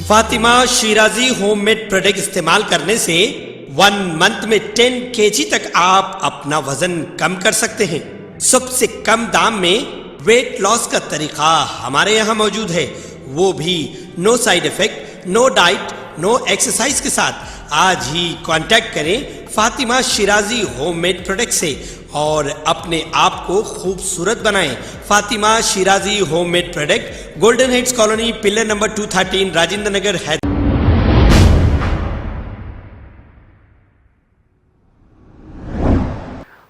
Fatima Shirazi homemade product इस्तेमाल करने से 1 मंथ में 10 kg तक आप अपना वजन कम कर सकते हैं। सबसे कम दाम में वेट लॉस का तरीका हमारे यहाँ मौजूद है, वो भी no side effect, no diet, no exercise के साथ। आज ही कांटेक्ट करें फातिमा शिराजी होममेड प्रोडक्ट से और अपने आप को खूबसूरत बनाएं। Fatima Shirazi homemade product, golden heads colony, pillar number 213, Rajendra Nagar, Hyderabad.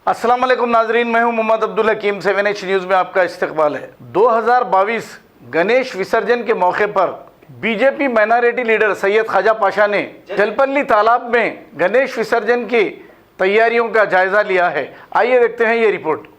अस्सलाम वालेकुम नाजरीन, मैं हूं मोहम्मद अब्दुल हकीम। 7H न्यूज़ में आपका इस्तकबाल है। 2022 गणेश विसर्जन के मौके पर BJP minority leader Syed Khwaja Pasha ने जलपल्ली तालाब में गणेश विसर्जन की तैयारियों का जायजा लिया है। आइए देखते हैं ये रिपोर्ट।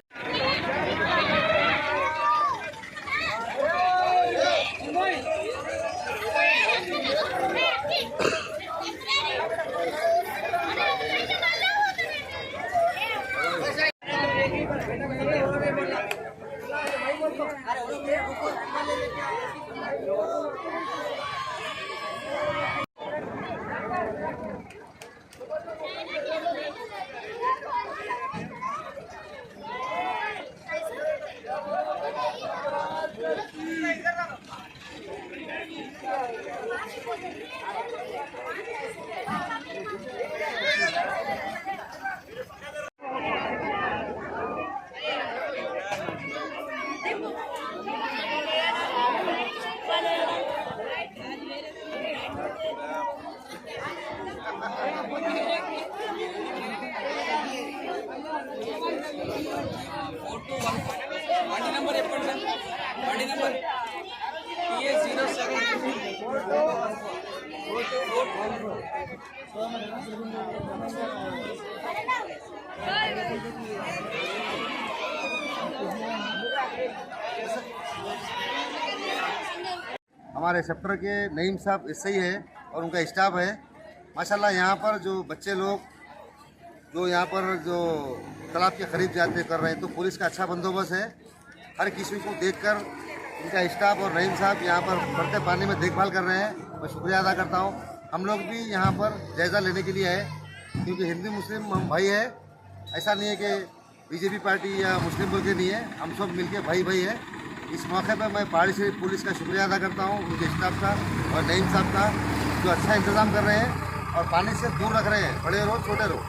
हमारे सेक्टर के नईम साहब ऐसे ही है और उनका स्टाफ है। माशाल्लाह यहाँ पर जो बच्चे लोग जो यहाँ पर जो तालाब के करीब जाते कर रहे हैं, तो पुलिस का अच्छा बंदोबस्त है। हर किसी को देखकर इनका स्टाफ और नईम साहब यहाँ पर बढ़ते पानी में देखभाल कर रहे हैं। मैं शुक्रिया अदा करता हूँ। हम लोग भी यहाँ पर जायज़ा लेने के लिए आए, क्योंकि हिंदू मुस्लिम हम भाई है। ऐसा नहीं है कि बीजेपी पार्टी या मुस्लिम बोल के नहीं है, हम सब मिलके भाई भाई है। इस मौके पर मैं पहाड़ी से पुलिस का शुक्रिया अदा करता हूँ, उनके स्टाफ का और नईम साहब का, जो अच्छा इंतज़ाम कर रहे हैं और पानी से दूर रख रहे हैं। बड़े रहो छोटे रहो।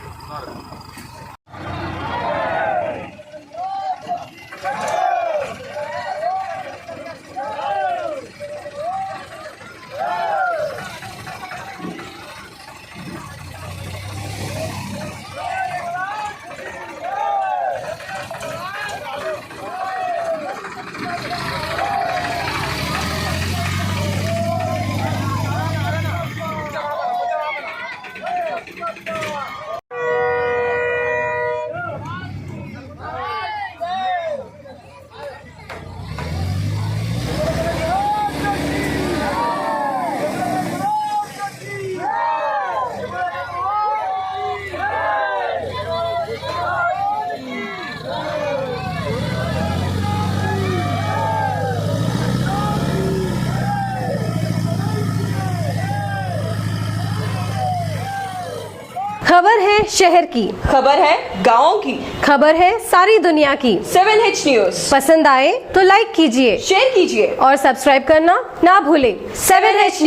खबर है शहर की, खबर है गाँव की, खबर है सारी दुनिया की। 7H न्यूज़ पसंद आए तो लाइक कीजिए, शेयर कीजिए और सब्सक्राइब करना ना भूलें। 7H news.